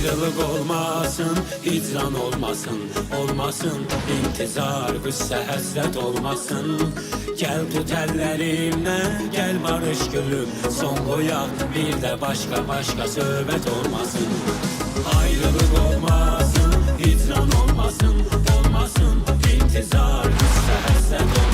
Ayrılık olmasın, hicran olmasın, olmasın intizar, qüssə, həsrət olmasın. Gel tut ellerimden, gel barış gülüm, son qoyaq bir de başka söhbət olmasın. Ayrılık olmasın, hicran olmasın, olmasın intizar, qüssə, həsrət olmasın.